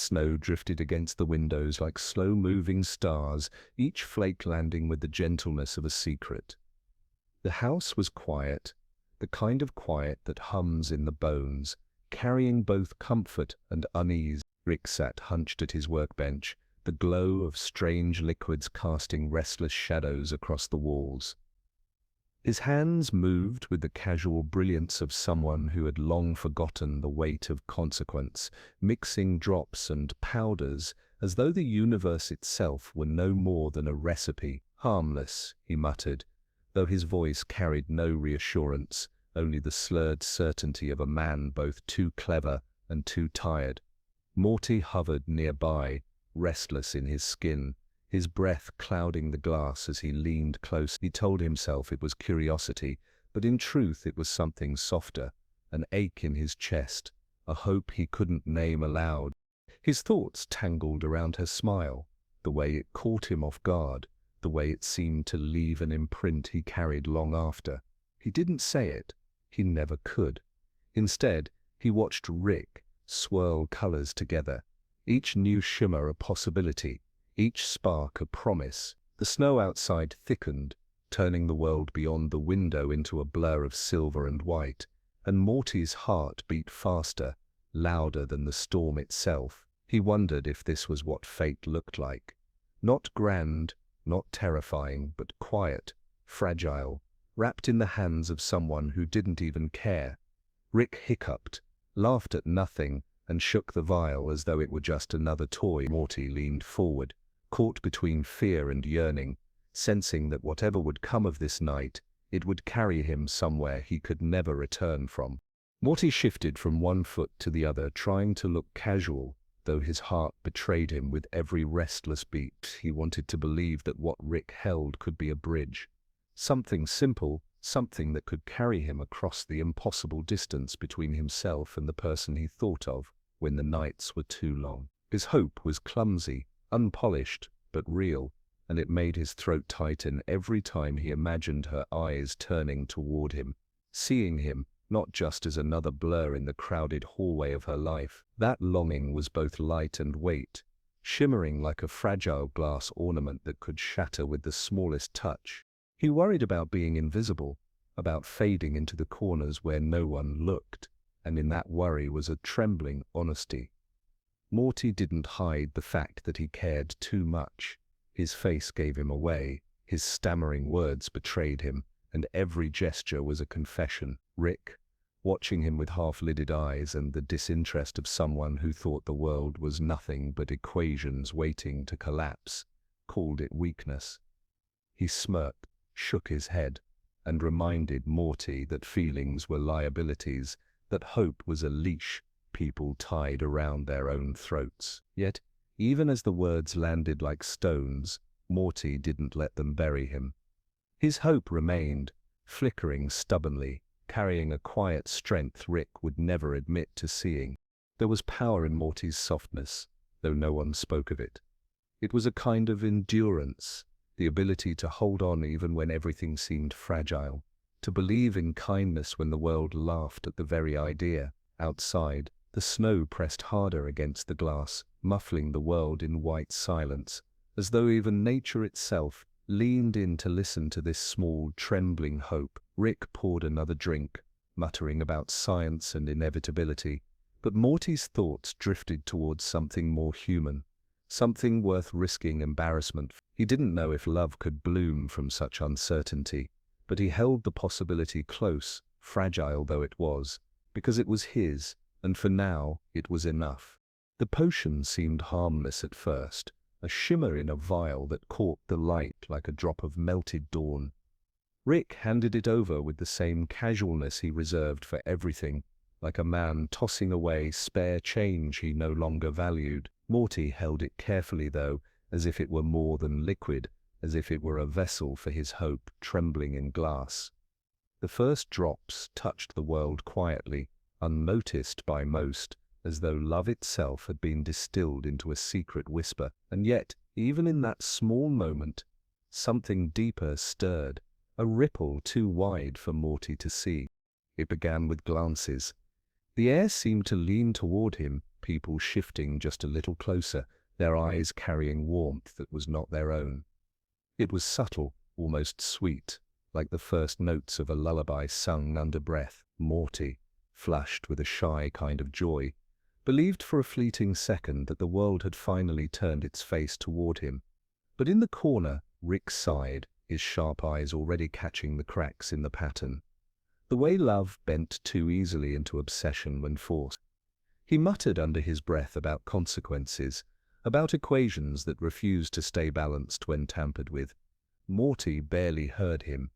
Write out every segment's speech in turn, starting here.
Snow drifted against the windows like slow-moving stars, each flake landing with the gentleness of a secret. The house was quiet, the kind of quiet that hums in the bones, carrying both comfort and unease. Rick sat hunched at his workbench, the glow of strange liquids casting restless shadows across the walls. His hands moved with the casual brilliance of someone who had long forgotten the weight of consequence, mixing drops and powders as though the universe itself were no more than a recipe. Harmless, he muttered, though his voice carried no reassurance, only the slurred certainty of a man both too clever and too tired. Morty hovered nearby, restless in his skin, his breath clouding the glass as he leaned close. He told himself it was curiosity, but in truth it was something softer, an ache in his chest, a hope he couldn't name aloud. His thoughts tangled around her smile, the way it caught him off guard, the way it seemed to leave an imprint he carried long after. He didn't say it, he never could. Instead, he watched Rick swirl colors together, each new shimmer a possibility, each spark a promise. The snow outside thickened, turning the world beyond the window into a blur of silver and white, and Morty's heart beat faster, louder than the storm itself. He wondered if this was what fate looked like. Not grand, not terrifying, but quiet, fragile, wrapped in the hands of someone who didn't even care. Rick hiccuped, laughed at nothing, and shook the vial as though it were just another toy. Morty leaned forward, caught between fear and yearning, sensing that whatever would come of this night, it would carry him somewhere he could never return from. Morty shifted from one foot to the other, trying to look casual, though his heart betrayed him with every restless beat. He wanted to believe that what Rick held could be a bridge. Something simple, something that could carry him across the impossible distance between himself and the person he thought of when the nights were too long. His hope was clumsy, unpolished, but real, and it made his throat tighten every time he imagined her eyes turning toward him, seeing him not just as another blur in the crowded hallway of her life. That longing was both light and weight, shimmering like a fragile glass ornament that could shatter with the smallest touch. He worried about being invisible, about fading into the corners where no one looked, and in that worry was a trembling honesty. Morty didn't hide the fact that he cared too much. His face gave him away, his stammering words betrayed him, and every gesture was a confession. Rick, watching him with half-lidded eyes and the disinterest of someone who thought the world was nothing but equations waiting to collapse, called it weakness. He smirked, shook his head, and reminded Morty that feelings were liabilities, that hope was a leash people tied around their own throats. Yet, even as the words landed like stones, Morty didn't let them bury him. His hope remained, flickering stubbornly, carrying a quiet strength Rick would never admit to seeing. There was power in Morty's softness, though no one spoke of it. It was a kind of endurance, the ability to hold on even when everything seemed fragile, to believe in kindness when the world laughed at the very idea. Outside, the snow pressed harder against the glass, muffling the world in white silence, as though even nature itself leaned in to listen to this small, trembling hope. Rick poured another drink, muttering about science and inevitability, but Morty's thoughts drifted towards something more human, something worth risking embarrassment. He didn't know if love could bloom from such uncertainty, but he held the possibility close, fragile though it was, because it was his, and for now it was enough. The potion seemed harmless at first, a shimmer in a vial that caught the light like a drop of melted dawn. Rick handed it over with the same casualness he reserved for everything, like a man tossing away spare change he no longer valued. Morty held it carefully though, as if it were more than liquid, as if it were a vessel for his hope trembling in glass. The first drops touched the world quietly, unnoticed by most, as though love itself had been distilled into a secret whisper. And yet, even in that small moment, something deeper stirred, a ripple too wide for Morty to see. It began with glances. The air seemed to lean toward him, people shifting just a little closer, their eyes carrying warmth that was not their own. It was subtle, almost sweet, like the first notes of a lullaby sung under breath. Morty, flushed with a shy kind of joy, believed for a fleeting second that the world had finally turned its face toward him. But in the corner, Rick sighed, his sharp eyes already catching the cracks in the pattern. The way love bent too easily into obsession when forced. He muttered under his breath about consequences, about equations that refused to stay balanced when tampered with. Morty barely heard him.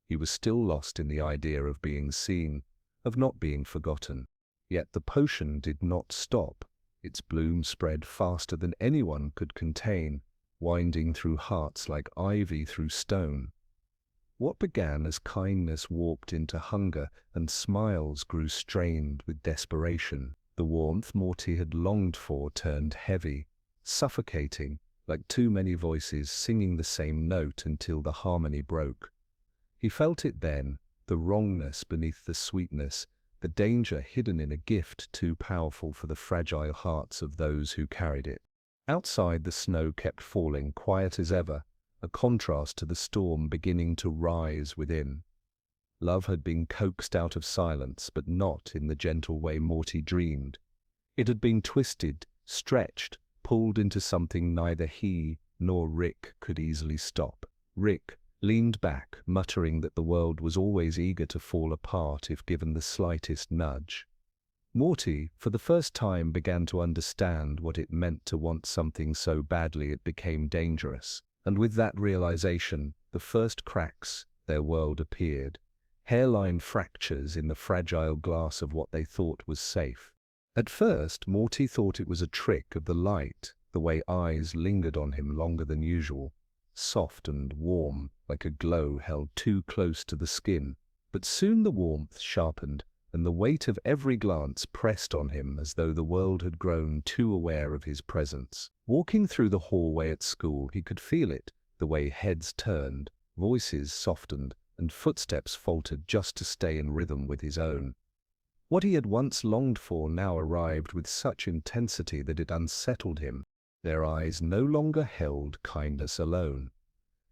He was still lost in the idea of being seen, of not being forgotten. Yet the potion did not stop. Its bloom spread faster than anyone could contain, winding through hearts like ivy through stone. What began as kindness warped into hunger, and smiles grew strained with desperation. The warmth Morty had longed for turned heavy, suffocating, like too many voices singing the same note until the harmony broke. He felt it then, the wrongness beneath the sweetness, the danger hidden in a gift too powerful for the fragile hearts of those who carried it. Outside, the snow kept falling, quiet as ever, a contrast to the storm beginning to rise within. Love had been coaxed out of silence, but not in the gentle way Morty dreamed. It had been twisted, stretched, pulled into something neither he nor Rick could easily stop. Rick leaned back, muttering that the world was always eager to fall apart if given the slightest nudge. Morty, for the first time, began to understand what it meant to want something so badly it became dangerous. And with that realization, the first cracks their world appeared, hairline fractures in the fragile glass of what they thought was safe. At first, Morty thought it was a trick of the light, the way eyes lingered on him longer than usual, soft and warm, like a glow held too close to the skin. But soon the warmth sharpened, and the weight of every glance pressed on him as though the world had grown too aware of his presence. Walking through the hallway at school, he could feel it, the way heads turned, voices softened, and footsteps faltered just to stay in rhythm with his own. What he had once longed for now arrived with such intensity that it unsettled him. Their eyes no longer held kindness alone.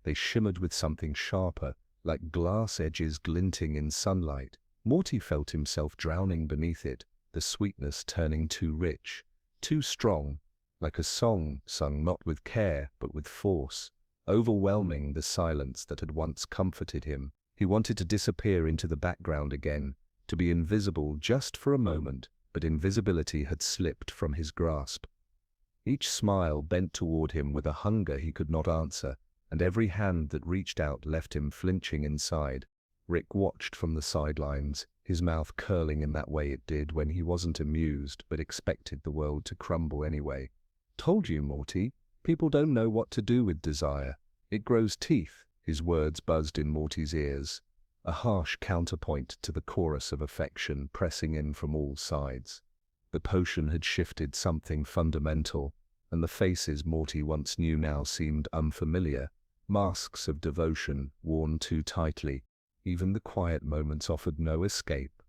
They shimmered with something sharper, like glass edges glinting in sunlight. Morty felt himself drowning beneath it, the sweetness turning too rich, too strong, like a song sung not with care but with force, overwhelming the silence that had once comforted him. He wanted to disappear into the background again, to be invisible just for a moment, but invisibility had slipped from his grasp. Each smile bent toward him with a hunger he could not answer, and every hand that reached out left him flinching inside. Rick watched from the sidelines, his mouth curling in that way it did when he wasn't amused but expected the world to crumble anyway. "Told you, Morty, people don't know what to do with desire. It grows teeth," his words buzzed in Morty's ears, a harsh counterpoint to the chorus of affection pressing in from all sides. The potion had shifted something fundamental, and the faces Morty once knew now seemed unfamiliar, masks of devotion worn too tightly. Even the quiet moments offered no escape.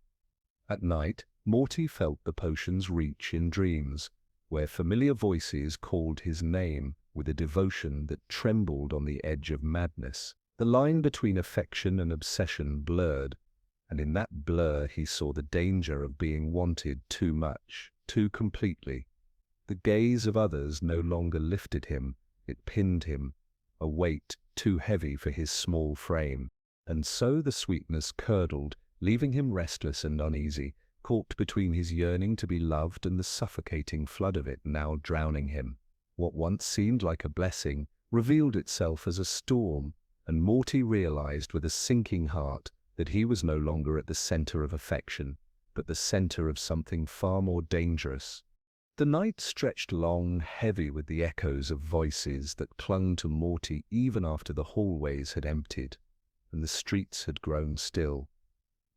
At night, Morty felt the potion's reach in dreams, where familiar voices called his name with a devotion that trembled on the edge of madness. The line between affection and obsession blurred, and in that blur he saw the danger of being wanted too much, too completely. The gaze of others no longer lifted him, it pinned him, a weight too heavy for his small frame. And so the sweetness curdled, leaving him restless and uneasy, caught between his yearning to be loved and the suffocating flood of it now drowning him. What once seemed like a blessing revealed itself as a storm, and Morty realized with a sinking heart that he was no longer at the center of affection, but the center of something far more dangerous. The night stretched long, heavy with the echoes of voices that clung to Morty even after the hallways had emptied, and the streets had grown still.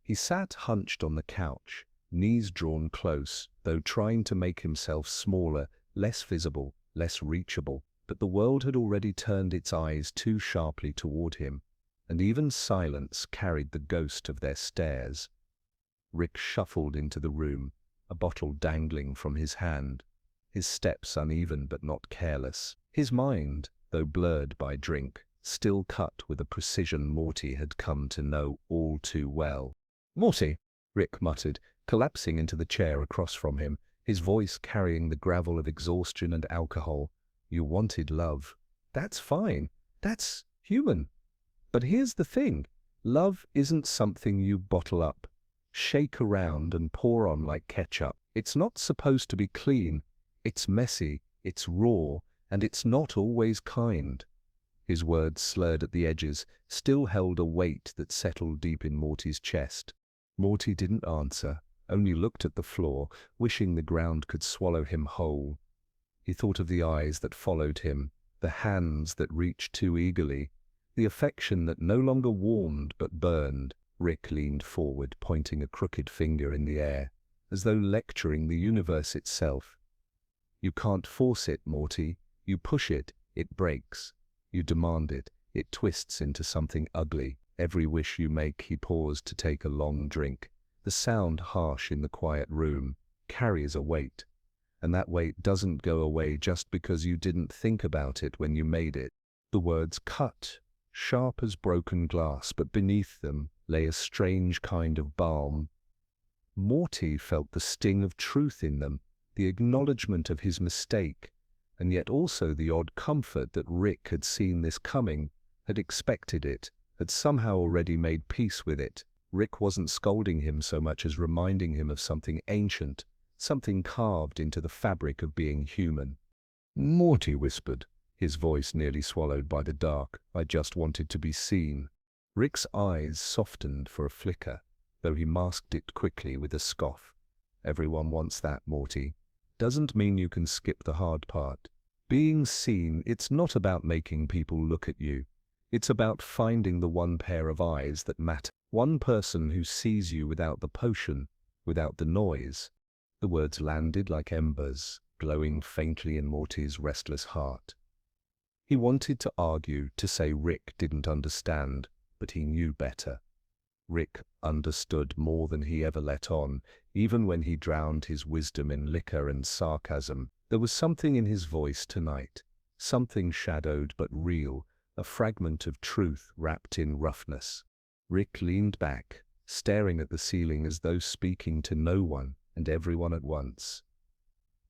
He sat hunched on the couch, knees drawn close, though trying to make himself smaller, less visible, less reachable. But the world had already turned its eyes too sharply toward him, and even silence carried the ghost of their stares. Rick shuffled into the room, a bottle dangling from his hand. his steps uneven but not careless. His mind, though blurred by drink, still cut with a precision Morty had come to know all too well. "Morty," Rick muttered, collapsing into the chair across from him, his voice carrying the gravel of exhaustion and alcohol. "You wanted love. That's fine. That's human. But here's the thing. Love isn't something you bottle up, shake around and pour on like ketchup. It's not supposed to be clean. It's messy, it's raw, and it's not always kind." His words, slurred at the edges, still held a weight that settled deep in Morty's chest. Morty didn't answer, only looked at the floor, wishing the ground could swallow him whole. He thought of the eyes that followed him, the hands that reached too eagerly, the affection that no longer warmed but burned. Rick leaned forward, pointing a crooked finger in the air, as though lecturing the universe itself. "You can't force it, Morty. You push it, it breaks. You demand it, it twists into something ugly. Every wish you make." He paused to take a long drink. The sound, harsh in the quiet room, carries a weight. And that weight doesn't go away just because you didn't think about it when you made it. The words cut, sharp as broken glass, but beneath them lay a strange kind of balm. Morty felt the sting of truth in them, the acknowledgement of his mistake, and yet also the odd comfort that Rick had seen this coming, had expected it, had somehow already made peace with it. Rick wasn't scolding him so much as reminding him of something ancient, something carved into the fabric of being human. "Morty," whispered, his voice nearly swallowed by the dark, "I just wanted to be seen." Rick's eyes softened for a flicker, though he masked it quickly with a scoff. "Everyone wants that, Morty. Doesn't mean you can skip the hard part. Being seen, it's not about making people look at you. It's about finding the one pair of eyes that matter. One person who sees you without the potion, without the noise." The words landed like embers, glowing faintly in Morty's restless heart. He wanted to argue, to say Rick didn't understand, but he knew better. Rick understood more than he ever let on, even when he drowned his wisdom in liquor and sarcasm. There was something in his voice tonight, something shadowed but real, a fragment of truth wrapped in roughness. Rick leaned back, staring at the ceiling as though speaking to no one and everyone at once.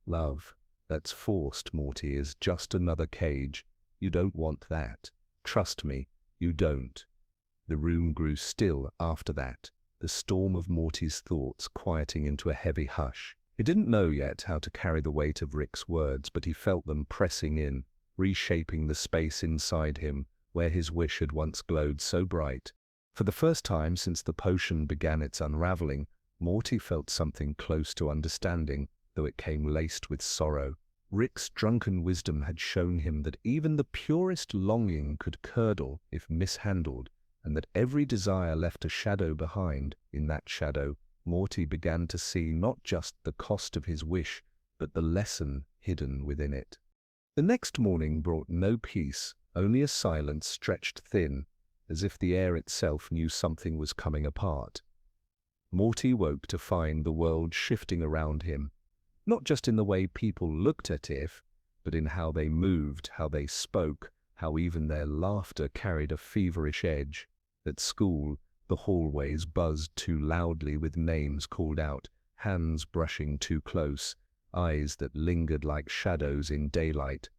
"Love, that's forced, Morty, is just another cage. You don't want that. Trust me, you don't." The room grew still after that, the storm of Morty's thoughts quieting into a heavy hush. He didn't know yet how to carry the weight of Rick's words, but he felt them pressing in, reshaping the space inside him, where his wish had once glowed so bright. For the first time since the potion began its unraveling, Morty felt something close to understanding, though it came laced with sorrow. Rick's drunken wisdom had shown him that even the purest longing could curdle if mishandled, and that every desire left a shadow behind. In that shadow, Morty began to see not just the cost of his wish, but the lesson hidden within it. The next morning brought no peace, only a silence stretched thin, as if the air itself knew something was coming apart. Morty woke to find the world shifting around him, not just in the way people looked at it, but in how they moved, how they spoke, how even their laughter carried a feverish edge. At school, the hallways buzzed too loudly with names called out, hands brushing too close, eyes that lingered like shadows in daylight.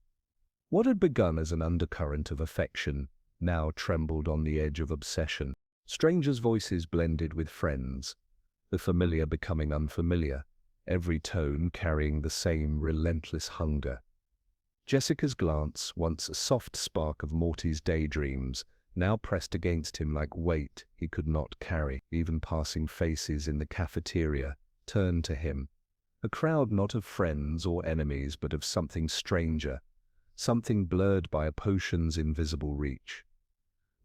What had begun as an undercurrent of affection now trembled on the edge of obsession. Strangers' voices blended with friends, the familiar becoming unfamiliar, every tone carrying the same relentless hunger. Jessica's glance, once a soft spark of Morty's daydreams, now pressed against him like weight he could not carry. Even passing faces in the cafeteria turned to him, a crowd not of friends or enemies but of something stranger, something blurred by a potion's invisible reach.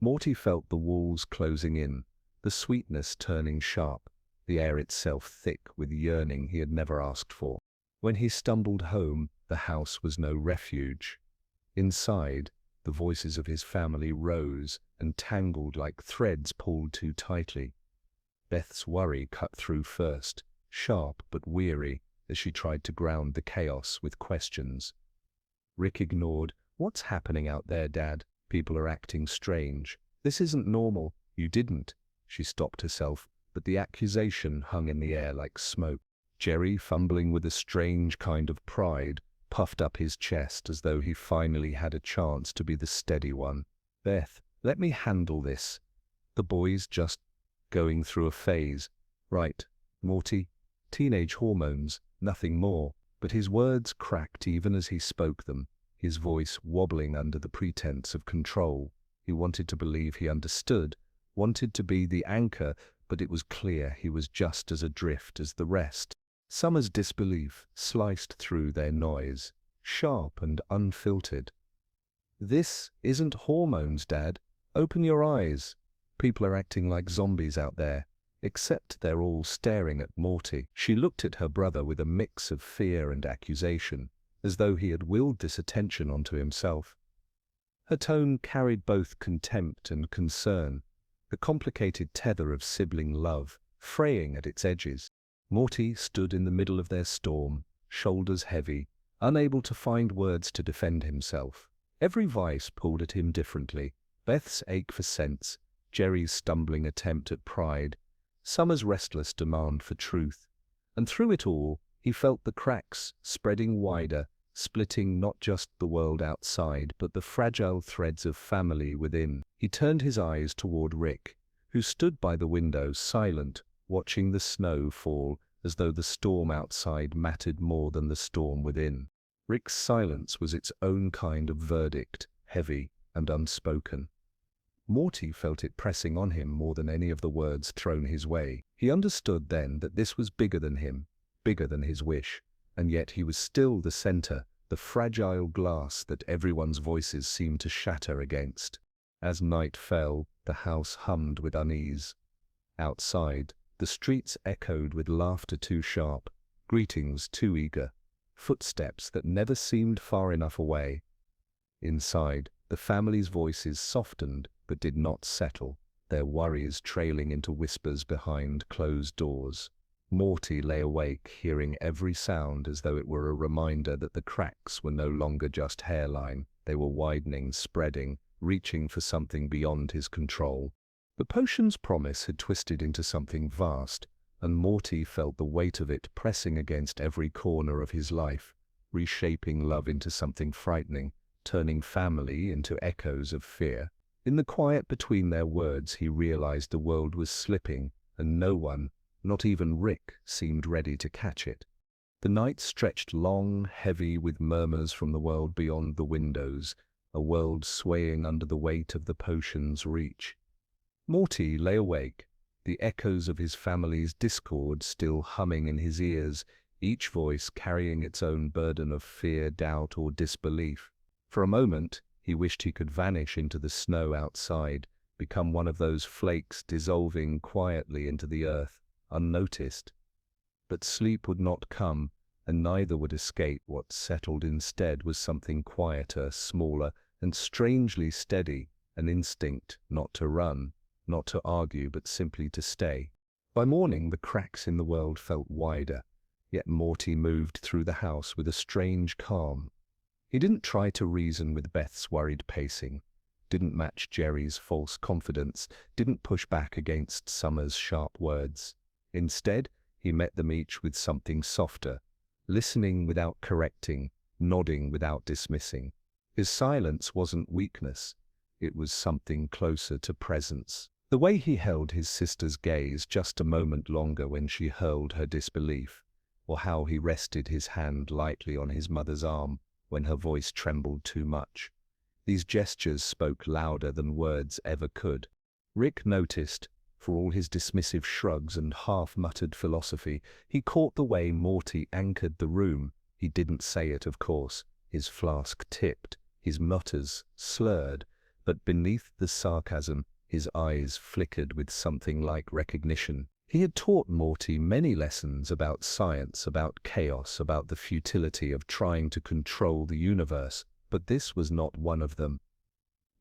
Morty felt the walls closing in, the sweetness turning sharp, the air itself thick with yearning he had never asked for. When he stumbled home, the house was no refuge. Inside, the voices of his family rose and tangled like threads pulled too tightly. Beth's worry cut through first, sharp but weary, as she tried to ground the chaos with questions. Rick ignored. "What's happening out there, Dad? People are acting strange. This isn't normal." "You didn't." She stopped herself, but the accusation hung in the air like smoke. Jerry, fumbling with a strange kind of pride, puffed up his chest as though he finally had a chance to be the steady one. "Beth, let me handle this. The boy's just going through a phase. Right, Morty? Teenage hormones, nothing more." But his words cracked even as he spoke them, his voice wobbling under the pretense of control. He wanted to believe he understood, wanted to be the anchor, but it was clear he was just as adrift as the rest. Summer's disbelief sliced through their noise, sharp and unfiltered. "This isn't hormones, Dad. Open your eyes. People are acting like zombies out there, except they're all staring at Morty." She looked at her brother with a mix of fear and accusation, as though he had willed this attention onto himself. Her tone carried both contempt and concern, the complicated tether of sibling love fraying at its edges. Morty stood in the middle of their storm, shoulders heavy, unable to find words to defend himself. Every vice pulled at him differently. Beth's ache for sense, Jerry's stumbling attempt at pride, Summer's restless demand for truth. And through it all, he felt the cracks spreading wider, splitting not just the world outside, but the fragile threads of family within. He turned his eyes toward Rick, who stood by the window silent, watching the snow fall as though the storm outside mattered more than the storm within. Rick's silence was its own kind of verdict, heavy and unspoken. Morty felt it pressing on him more than any of the words thrown his way. He understood then that this was bigger than him, bigger than his wish, and yet he was still the center, the fragile glass that everyone's voices seemed to shatter against. As night fell, the house hummed with unease. Outside, the streets echoed with laughter too sharp, greetings too eager, footsteps that never seemed far enough away. Inside, the family's voices softened but did not settle, their worries trailing into whispers behind closed doors. Morty lay awake, hearing every sound as though it were a reminder that the cracks were no longer just hairline, they were widening, spreading, reaching for something beyond his control. The potion's promise had twisted into something vast, and Morty felt the weight of it pressing against every corner of his life, reshaping love into something frightening, turning family into echoes of fear. In the quiet between their words, he realized the world was slipping, and no one, not even Rick, seemed ready to catch it. The night stretched long, heavy with murmurs from the world beyond the windows, a world swaying under the weight of the potion's reach. Morty lay awake, the echoes of his family's discord still humming in his ears, each voice carrying its own burden of fear, doubt, or disbelief. For a moment, he wished he could vanish into the snow outside, become one of those flakes dissolving quietly into the earth, unnoticed. But sleep would not come, and neither would escape. What settled instead was something quieter, smaller, and strangely steady, an instinct not to run, not to argue, but simply to stay. By morning, the cracks in the world felt wider, yet Morty moved through the house with a strange calm. He didn't try to reason with Beth's worried pacing, didn't match Jerry's false confidence, didn't push back against Summer's sharp words. Instead, he met them each with something softer, listening without correcting, nodding without dismissing. His silence wasn't weakness, it was something closer to presence. The way he held his sister's gaze just a moment longer when she hurled her disbelief, or how he rested his hand lightly on his mother's arm when her voice trembled too much. These gestures spoke louder than words ever could. Rick noticed, for all his dismissive shrugs and half-muttered philosophy, he caught the way Morty anchored the room. He didn't say it, of course. His flask tipped, his mutters slurred, but beneath the sarcasm, his eyes flickered with something like recognition. He had taught Morty many lessons about science, about chaos, about the futility of trying to control the universe, but this was not one of them.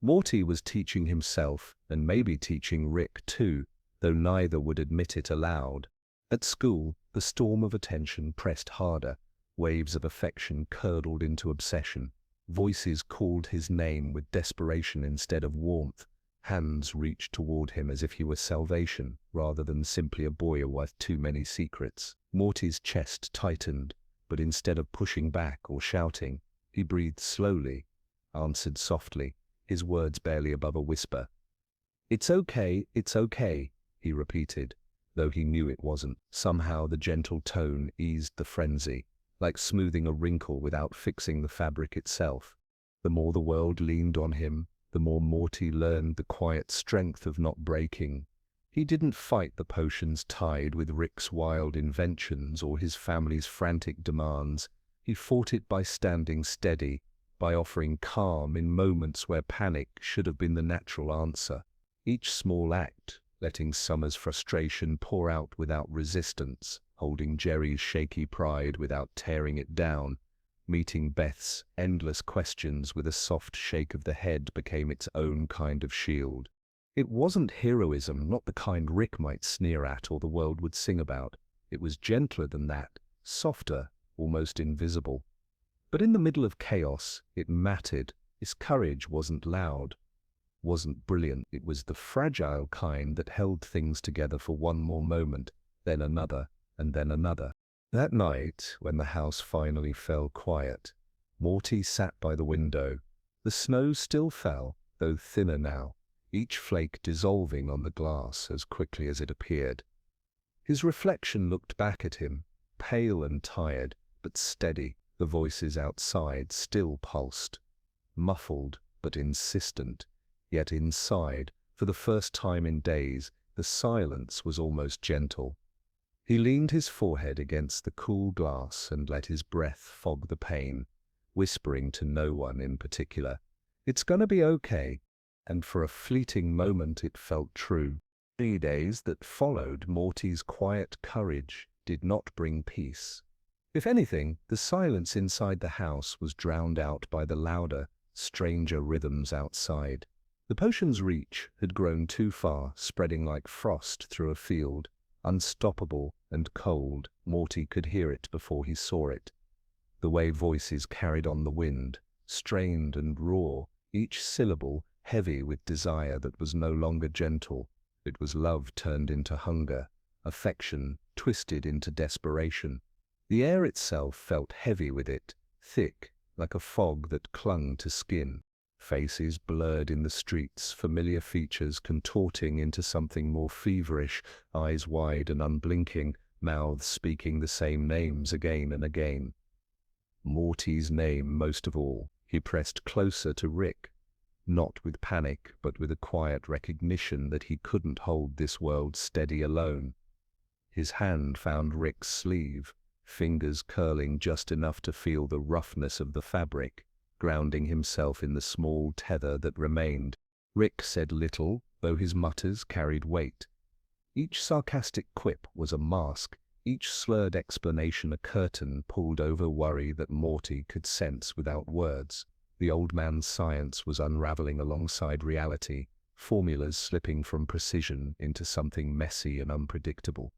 Morty was teaching himself, and maybe teaching Rick too, though neither would admit it aloud. At school, the storm of attention pressed harder. Waves of affection curdled into obsession. Voices called his name with desperation instead of warmth. Hands reached toward him as if he were salvation, rather than simply a boy with too many secrets. Morty's chest tightened, but instead of pushing back or shouting, he breathed slowly, answered softly, his words barely above a whisper. "It's okay, he repeated, though he knew it wasn't. Somehow the gentle tone eased the frenzy, like smoothing a wrinkle without fixing the fabric itself. The more the world leaned on him, the more Morty learned the quiet strength of not breaking. He didn't fight the potion's tide with Rick's wild inventions or his family's frantic demands. He fought it by standing steady, by offering calm in moments where panic should have been the natural answer. Each small act, letting Summer's frustration pour out without resistance, holding Jerry's shaky pride without tearing it down, meeting Beth's endless questions with a soft shake of the head became its own kind of shield. It wasn't heroism, not the kind Rick might sneer at or the world would sing about. It was gentler than that, softer, almost invisible. But in the middle of chaos, it mattered. His courage wasn't loud, wasn't brilliant. It was the fragile kind that held things together for one more moment, then another, and then another. That night, when the house finally fell quiet, Morty sat by the window. The snow still fell, though thinner now, each flake dissolving on the glass as quickly as it appeared. His reflection looked back at him, pale and tired, but steady. The voices outside still pulsed, muffled but insistent. Yet inside, for the first time in days, the silence was almost gentle. He leaned his forehead against the cool glass and let his breath fog the pain, whispering to no one in particular, "It's gonna be okay." And for a fleeting moment it felt true. 3 days that followed Morty's quiet courage did not bring peace. If anything, the silence inside the house was drowned out by the louder, stranger rhythms outside. The potion's reach had grown too far, spreading like frost through a field, unstoppable and cold. Morty could hear it before he saw it. The way voices carried on the wind, strained and raw, each syllable heavy with desire that was no longer gentle. It was love turned into hunger, affection twisted into desperation. The air itself felt heavy with it, thick, like a fog that clung to skin. Faces blurred in the streets, familiar features contorting into something more feverish, eyes wide and unblinking, mouths speaking the same names again and again. Morty's name most of all. He pressed closer to Rick, not with panic, but with a quiet recognition that he couldn't hold this world steady alone. His hand found Rick's sleeve, fingers curling just enough to feel the roughness of the fabric, grounding himself in the small tether that remained. Rick said little, though his mutters carried weight. Each sarcastic quip was a mask, each slurred explanation a curtain pulled over worry that Morty could sense without words. The old man's science was unraveling alongside reality, formulas slipping from precision into something messy and unpredictable.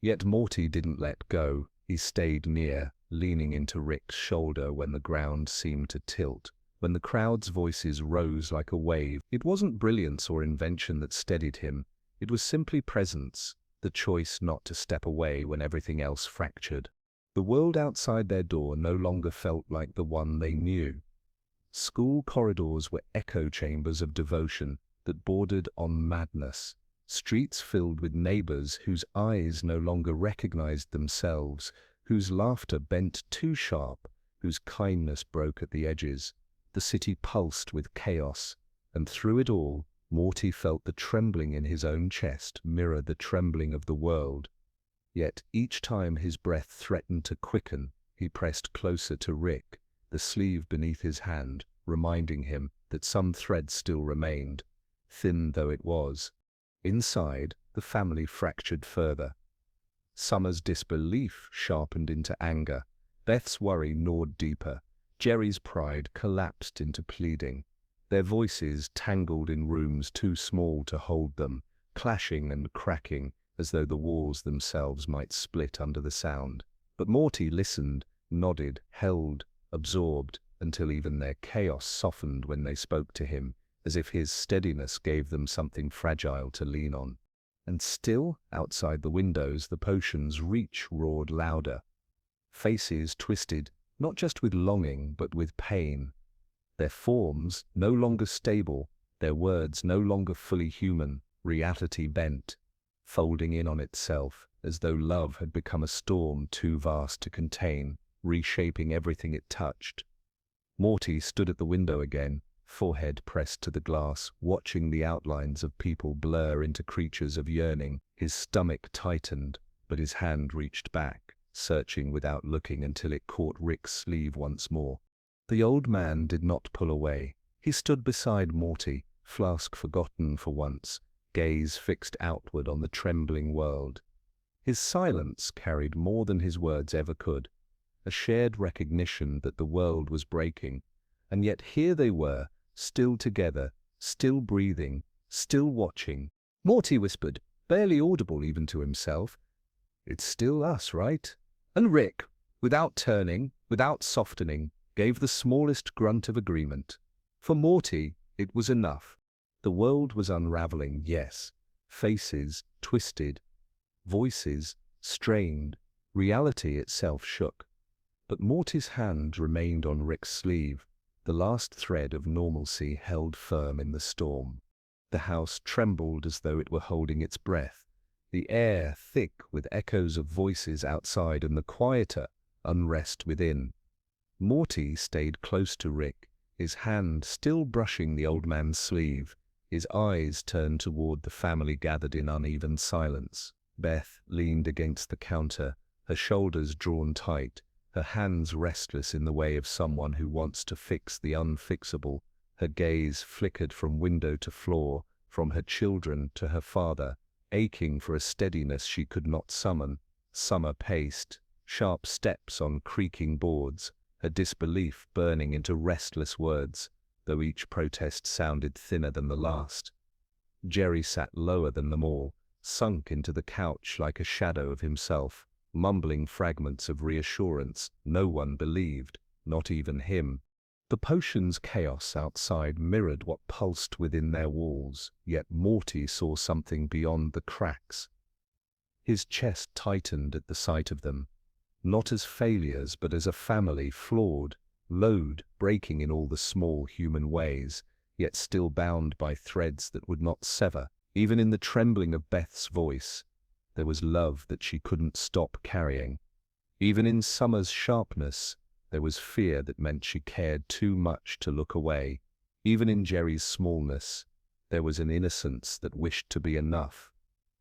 Yet Morty didn't let go. He stayed near, leaning into Rick's shoulder when the ground seemed to tilt, when the crowd's voices rose like a wave. It wasn't brilliance or invention that steadied him. It was simply presence, the choice not to step away when everything else fractured. The world outside their door no longer felt like the one they knew. School corridors were echo chambers of devotion that bordered on madness. Streets filled with neighbors whose eyes no longer recognized themselves, whose laughter bent too sharp, whose kindness broke at the edges. The city pulsed with chaos, and through it all, Morty felt the trembling in his own chest mirror the trembling of the world. Yet each time his breath threatened to quicken, he pressed closer to Rick, the sleeve beneath his hand, reminding him that some thread still remained, thin though it was. Inside, the family fractured further. Summer's disbelief sharpened into anger. Beth's worry gnawed deeper. Jerry's pride collapsed into pleading. Their voices tangled in rooms too small to hold them, clashing and cracking as though the walls themselves might split under the sound. But Morty listened, nodded, held, absorbed, until even their chaos softened when they spoke to him, as if his steadiness gave them something fragile to lean on. And still, outside the windows, the potion's reach roared louder. Faces twisted, not just with longing, but with pain. Their forms no longer stable, their words no longer fully human, reality bent, folding in on itself, as though love had become a storm too vast to contain, reshaping everything it touched. Morty stood at the window again, forehead pressed to the glass, watching the outlines of people blur into creatures of yearning. His stomach tightened, but his hand reached back, searching without looking until it caught Rick's sleeve once more. The old man did not pull away. He stood beside Morty, flask forgotten for once, gaze fixed outward on the trembling world. His silence carried more than his words ever could, a shared recognition that the world was breaking, and yet here they were, still together, still breathing, still watching. Morty whispered, barely audible even to himself, "It's still us, right?" And Rick, without turning, without softening, gave the smallest grunt of agreement. For Morty, it was enough. The world was unraveling, yes. Faces twisted, voices strained, reality itself shook. But Morty's hand remained on Rick's sleeve, the last thread of normalcy held firm in the storm. The house trembled as though it were holding its breath, the air thick with echoes of voices outside and the quieter unrest within. Morty stayed close to Rick, his hand still brushing the old man's sleeve, his eyes turned toward the family gathered in uneven silence. Beth leaned against the counter, her shoulders drawn tight, her hands restless in the way of someone who wants to fix the unfixable. Her gaze flickered from window to floor, from her children to her father, aching for a steadiness she could not summon. Summer paced, sharp steps on creaking boards, her disbelief burning into restless words, though each protest sounded thinner than the last. Jerry sat lower than them all, sunk into the couch like a shadow of himself, mumbling fragments of reassurance no one believed, not even him. The potion's chaos outside mirrored what pulsed within their walls, yet Morty saw something beyond the cracks. His chest tightened at the sight of them, not as failures but as a family flawed, load breaking in all the small human ways, yet still bound by threads that would not sever. Even in the trembling of Beth's voice, there was love that she couldn't stop carrying. Even in Summer's sharpness, there was fear that meant she cared too much to look away. Even in Jerry's smallness, there was an innocence that wished to be enough.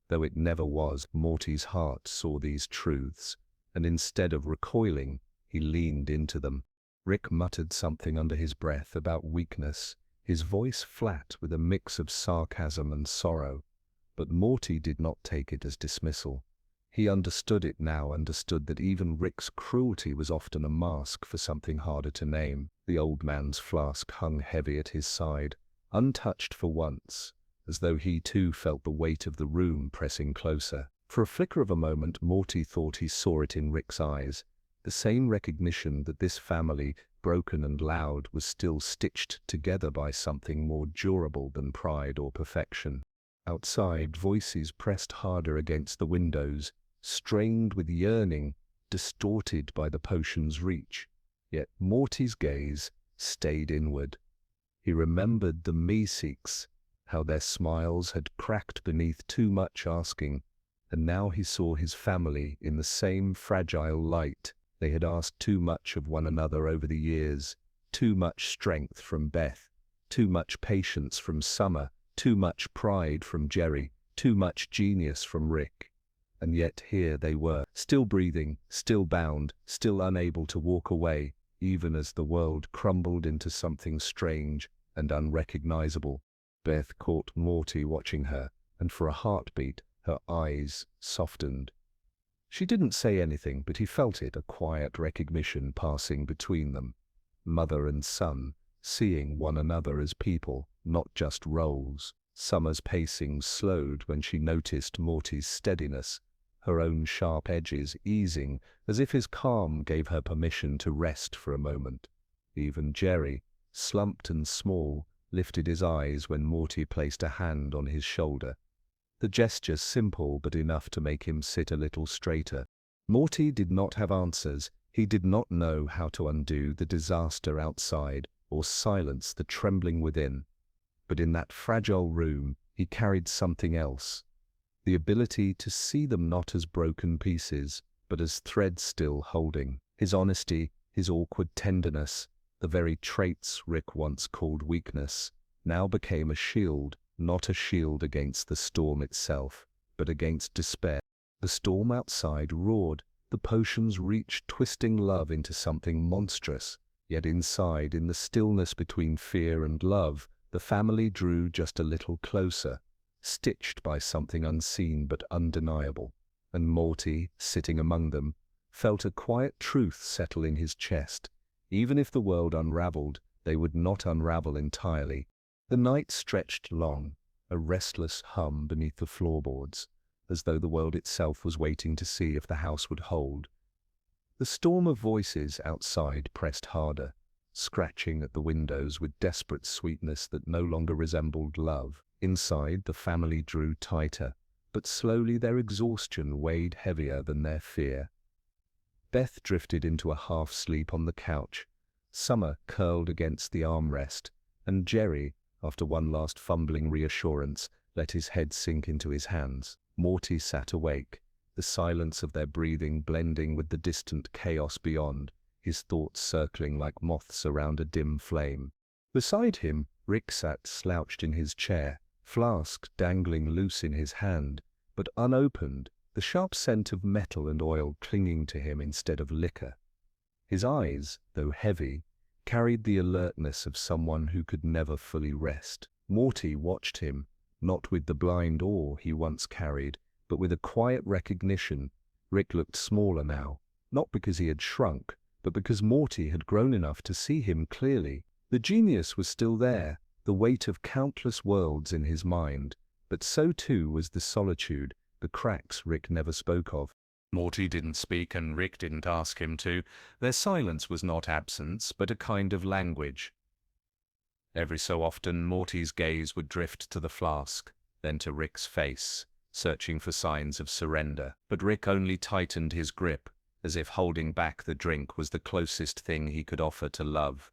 Though it never was, Morty's heart saw these truths, and instead of recoiling, he leaned into them. Rick muttered something under his breath about weakness, his voice flat with a mix of sarcasm and sorrow. But Morty did not take it as dismissal. He understood it now, understood that even Rick's cruelty was often a mask for something harder to name. The old man's flask hung heavy at his side, untouched for once, as though he too felt the weight of the room pressing closer. For a flicker of a moment, Morty thought he saw it in Rick's eyes, the same recognition that this family, broken and loud, was still stitched together by something more durable than pride or perfection. Outside, voices pressed harder against the windows, strained with yearning, distorted by the potion's reach. Yet Morty's gaze stayed inward. He remembered the S1E6, how their smiles had cracked beneath too much asking, and now he saw his family in the same fragile light. They had asked too much of one another over the years, too much strength from Beth, too much patience from Summer, too much pride from Jerry, too much genius from Rick. And yet here they were, still breathing, still bound, still unable to walk away, even as the world crumbled into something strange and unrecognizable. Beth caught Morty watching her, and for a heartbeat, her eyes softened. She didn't say anything, but he felt it, a quiet recognition passing between them. Mother and son, seeing one another as people, not just roles. Summer's pacing slowed when she noticed Morty's steadiness, her own sharp edges easing as if his calm gave her permission to rest for a moment. Even Jerry, slumped and small, lifted his eyes when Morty placed a hand on his shoulder. The gesture simple but enough to make him sit a little straighter. Morty did not have answers. He did not know how to undo the disaster outside or silence the trembling within. But in that fragile room, he carried something else. The ability to see them not as broken pieces, but as threads still holding. His honesty, his awkward tenderness, the very traits Rick once called weakness, now became a shield, not a shield against the storm itself, but against despair. The storm outside roared, the potions reached twisting love into something monstrous, yet inside, in the stillness between fear and love, the family drew just a little closer, stitched by something unseen but undeniable. And Morty, sitting among them, felt a quiet truth settle in his chest. Even if the world unraveled, they would not unravel entirely. The night stretched long, a restless hum beneath the floorboards, as though the world itself was waiting to see if the house would hold. The storm of voices outside pressed harder, scratching at the windows with desperate sweetness that no longer resembled love. Inside, the family drew tighter, but slowly their exhaustion weighed heavier than their fear. Beth drifted into a half-sleep on the couch. Summer curled against the armrest, and Jerry, after one last fumbling reassurance, let his head sink into his hands. Morty sat awake, the silence of their breathing blending with the distant chaos beyond, his thoughts circling like moths around a dim flame. Beside him, Rick sat slouched in his chair, flask dangling loose in his hand, but unopened, the sharp scent of metal and oil clinging to him instead of liquor. His eyes, though heavy, carried the alertness of someone who could never fully rest. Morty watched him, not with the blind awe he once carried, but with a quiet recognition. Rick looked smaller now, not because he had shrunk, but because Morty had grown enough to see him clearly. The genius was still there, the weight of countless worlds in his mind, but so too was the solitude, the cracks Rick never spoke of. Morty didn't speak and Rick didn't ask him to. Their silence was not absence, but a kind of language. Every so often, Morty's gaze would drift to the flask, then to Rick's face, searching for signs of surrender. But Rick only tightened his grip, as if holding back the drink was the closest thing he could offer to love.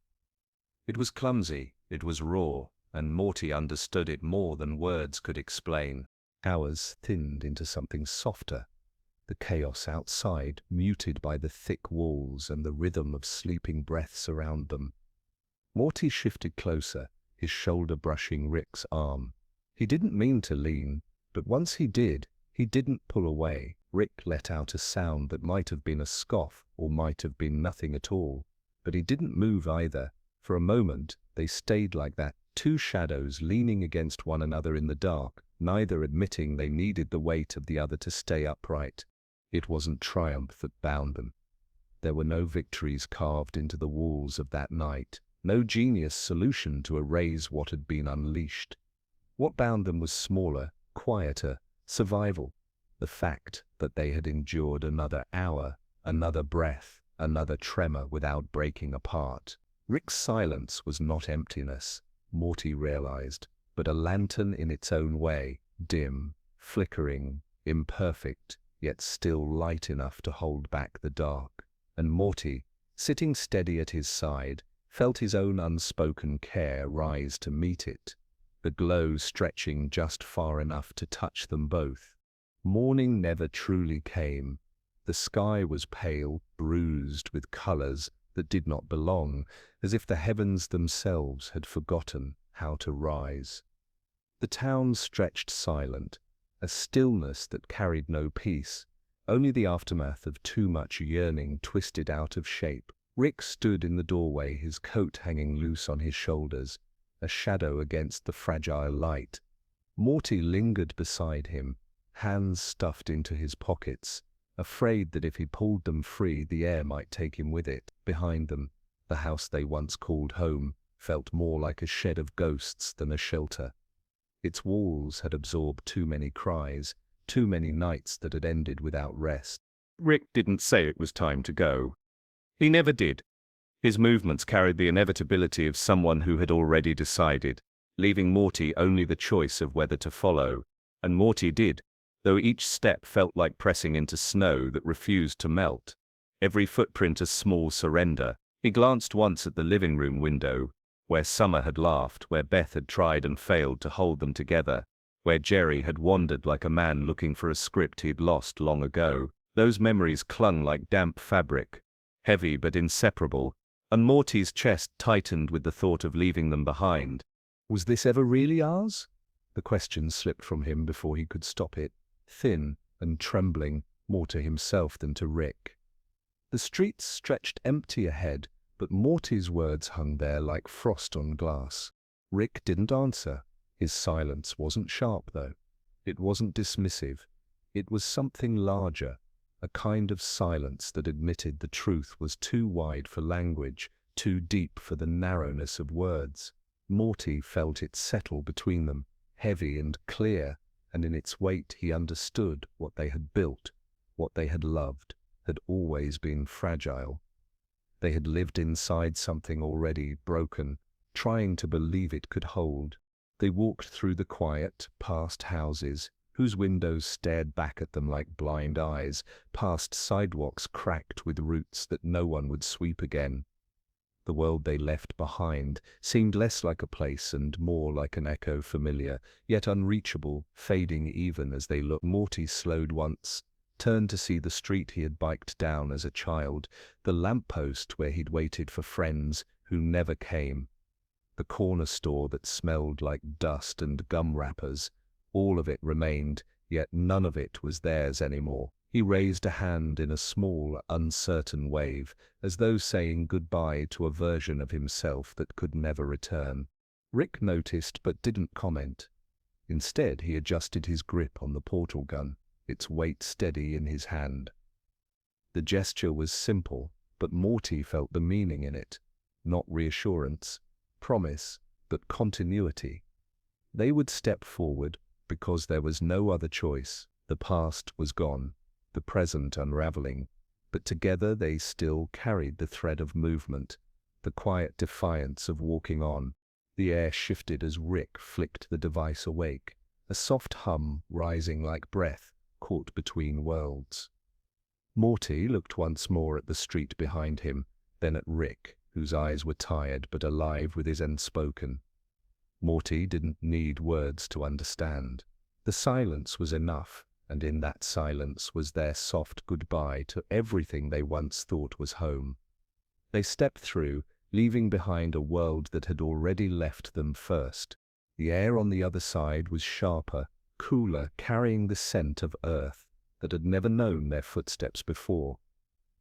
It was clumsy, it was raw, and Morty understood it more than words could explain. Hours thinned into something softer, the chaos outside muted by the thick walls and the rhythm of sleeping breaths around them. Morty shifted closer, his shoulder brushing Rick's arm. He didn't mean to lean, but once he did, he didn't pull away. Rick let out a sound that might have been a scoff or might have been nothing at all, but he didn't move either. For a moment, they stayed like that, two shadows leaning against one another in the dark, neither admitting they needed the weight of the other to stay upright. It wasn't triumph that bound them. There were no victories carved into the walls of that night, no genius solution to erase what had been unleashed. What bound them was smaller, quieter, survival. The fact that they had endured another hour, another breath, another tremor without breaking apart. Rick's silence was not emptiness, Morty realized, but a lantern in its own way, dim, flickering, imperfect, yet still light enough to hold back the dark. And Morty, sitting steady at his side, felt his own unspoken care rise to meet it, the glow stretching just far enough to touch them both. Morning never truly came. The sky was pale, bruised with colors that did not belong, as if the heavens themselves had forgotten how to rise. The town stretched silent, a stillness that carried no peace, only the aftermath of too much yearning twisted out of shape. Rick stood in the doorway, his coat hanging loose on his shoulders, a shadow against the fragile light. Morty lingered beside him, hands stuffed into his pockets, afraid that if he pulled them free, the air might take him with it. Behind them, the house they once called home felt more like a shed of ghosts than a shelter. Its walls had absorbed too many cries, too many nights that had ended without rest. Rick didn't say it was time to go. He never did. His movements carried the inevitability of someone who had already decided, leaving Morty only the choice of whether to follow. And Morty did, though each step felt like pressing into snow that refused to melt. Every footprint a small surrender. He glanced once at the living room window, where Summer had laughed, where Beth had tried and failed to hold them together, where Jerry had wandered like a man looking for a script he'd lost long ago. Those memories clung like damp fabric, heavy but inseparable, and Morty's chest tightened with the thought of leaving them behind. Was this ever really ours? The question slipped from him before he could stop it, thin and trembling, more to himself than to Rick. The streets stretched empty ahead, but Morty's words hung there like frost on glass. Rick didn't answer. His silence wasn't sharp, though. It wasn't dismissive. It was something larger, a kind of silence that admitted the truth was too wide for language, too deep for the narrowness of words. Morty felt it settle between them, heavy and clear, and in its weight he understood what they had built, what they had loved, had always been fragile. They had lived inside something already broken, trying to believe it could hold. They walked through the quiet, past houses, whose windows stared back at them like blind eyes, past sidewalks cracked with roots that no one would sweep again. The world they left behind seemed less like a place and more like an echo, familiar, yet unreachable, fading even as they looked. Morty slowed once, turned to see the street he had biked down as a child, the lamppost where he'd waited for friends who never came, the corner store that smelled like dust and gum wrappers. All of it remained, yet none of it was theirs anymore. He raised a hand in a small, uncertain wave, as though saying goodbye to a version of himself that could never return. Rick noticed but didn't comment. Instead, he adjusted his grip on the portal gun, its weight steady in his hand. The gesture was simple, but Morty felt the meaning in it. Not reassurance, promise, but continuity. They would step forward because there was no other choice. The past was gone, the present unraveling, but together they still carried the thread of movement, the quiet defiance of walking on. The air shifted as Rick flicked the device awake, a soft hum rising like breath caught between worlds. Morty looked once more at the street behind him, then at Rick, whose eyes were tired but alive with his unspoken. Morty didn't need words to understand. The silence was enough, and in that silence was their soft goodbye to everything they once thought was home. They stepped through, leaving behind a world that had already left them first. The air on the other side was sharper, cooler, carrying the scent of earth that had never known their footsteps before.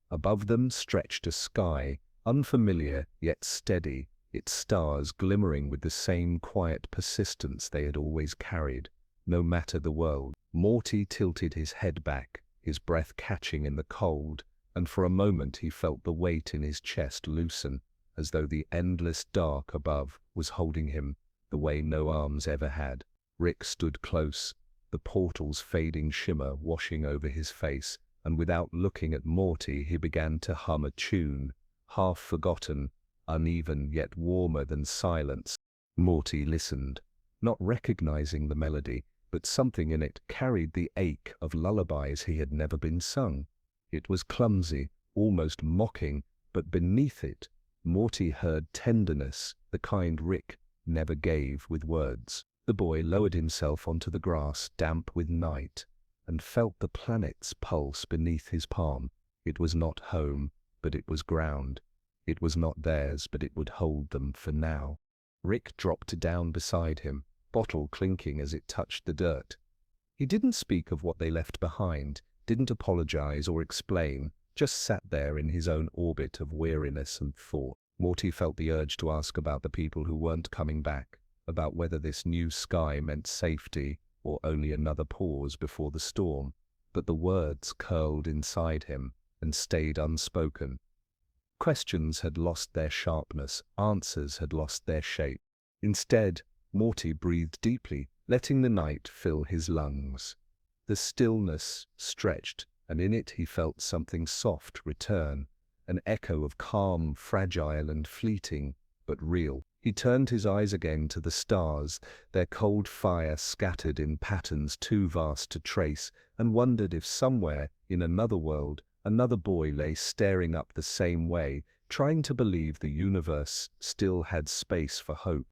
Above them stretched a sky, unfamiliar yet steady, its stars glimmering with the same quiet persistence they had always carried, no matter the world. Morty tilted his head back, his breath catching in the cold, and for a moment he felt the weight in his chest loosen, as though the endless dark above was holding him the way no arms ever had. Rick stood close, the portal's fading shimmer washing over his face, and without looking at Morty he began to hum a tune, half forgotten, uneven yet warmer than silence. Morty listened, not recognizing the melody, but something in it carried the ache of lullabies he had never been sung. It was clumsy, almost mocking, but beneath it, Morty heard tenderness, the kind Rick never gave with words. The boy lowered himself onto the grass, damp with night, and felt the planet's pulse beneath his palm. It was not home, but it was ground. It was not theirs, but it would hold them for now. Rick dropped down beside him, bottle clinking as it touched the dirt. He didn't speak of what they left behind, didn't apologize or explain, just sat there in his own orbit of weariness and thought. Morty felt the urge to ask about the people who weren't coming back, about whether this new sky meant safety or only another pause before the storm, but the words curled inside him and stayed unspoken. Questions had lost their sharpness, answers had lost their shape. Instead, Morty breathed deeply, letting the night fill his lungs. The stillness stretched, and in it he felt something soft return, an echo of calm, fragile and fleeting, but real. He turned his eyes again to the stars, their cold fire scattered in patterns too vast to trace, and wondered if somewhere, in another world, another boy lay staring up the same way, trying to believe the universe still had space for hope.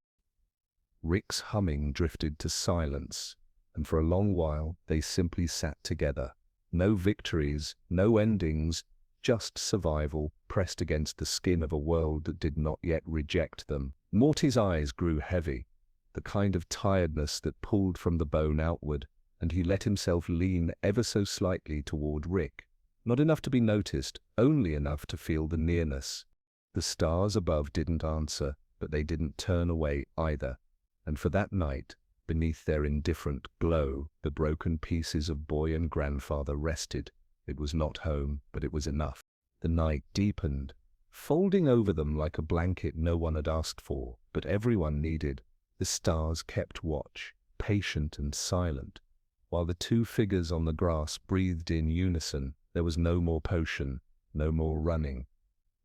Rick's humming drifted to silence, and for a long while they simply sat together. No victories, no endings, just survival, pressed against the skin of a world that did not yet reject them. Morty's eyes grew heavy, the kind of tiredness that pulled from the bone outward, and he let himself lean ever so slightly toward Rick. Not enough to be noticed, only enough to feel the nearness. The stars above didn't answer, but they didn't turn away either. And for that night, beneath their indifferent glow, the broken pieces of boy and grandfather rested. It was not home, but it was enough. The night deepened, folding over them like a blanket no one had asked for, but everyone needed. The stars kept watch, patient and silent, while the two figures on the grass breathed in unison. There was no more potion, no more running,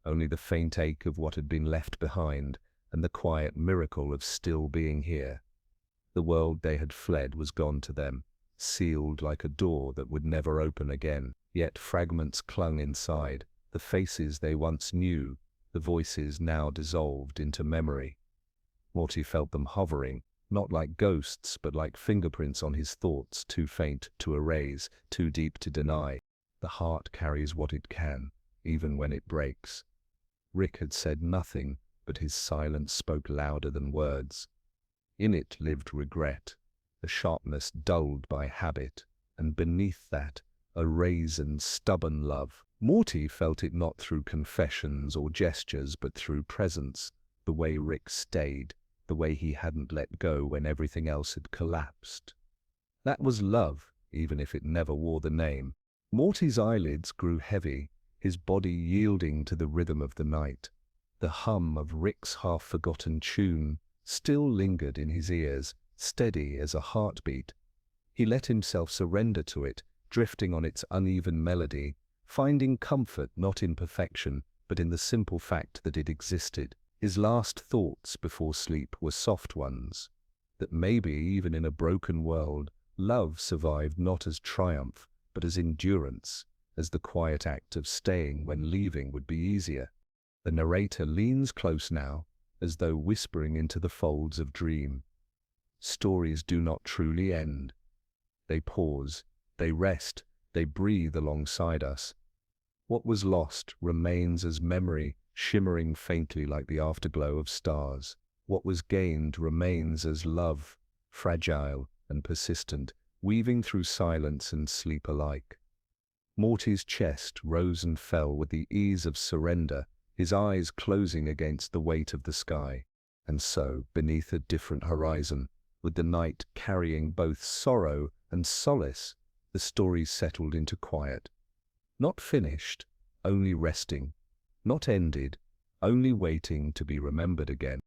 only the faint ache of what had been left behind, and the quiet miracle of still being here. The world they had fled was gone to them, sealed like a door that would never open again. Yet fragments clung inside, the faces they once knew, the voices now dissolved into memory. Morty felt them hovering, not like ghosts, but like fingerprints on his thoughts, too faint to erase, too deep to deny. The heart carries what it can, even when it breaks. Rick had said nothing, but his silence spoke louder than words. In it lived regret, the sharpness dulled by habit, and beneath that, a brazen, stubborn love. Morty felt it not through confessions or gestures, but through presence, the way Rick stayed, the way he hadn't let go when everything else had collapsed. That was love, even if it never wore the name. Morty's eyelids grew heavy, his body yielding to the rhythm of the night. The hum of Rick's half-forgotten tune still lingered in his ears, steady as a heartbeat. He let himself surrender to it, drifting on its uneven melody, finding comfort not in perfection, but in the simple fact that it existed. His last thoughts before sleep were soft ones, that maybe even in a broken world, love survived not as triumph, but as endurance, as the quiet act of staying when leaving would be easier. The narrator leans close now, as though whispering into the folds of dream. Stories do not truly end. They pause, they rest, they breathe alongside us. What was lost remains as memory, shimmering faintly like the afterglow of stars. What was gained remains as love, fragile and persistent, weaving through silence and sleep alike. Morty's chest rose and fell with the ease of surrender, his eyes closing against the weight of the sky. And so, beneath a different horizon, with the night carrying both sorrow and solace, the story settled into quiet. Not finished, only resting. Not ended, only waiting to be remembered again.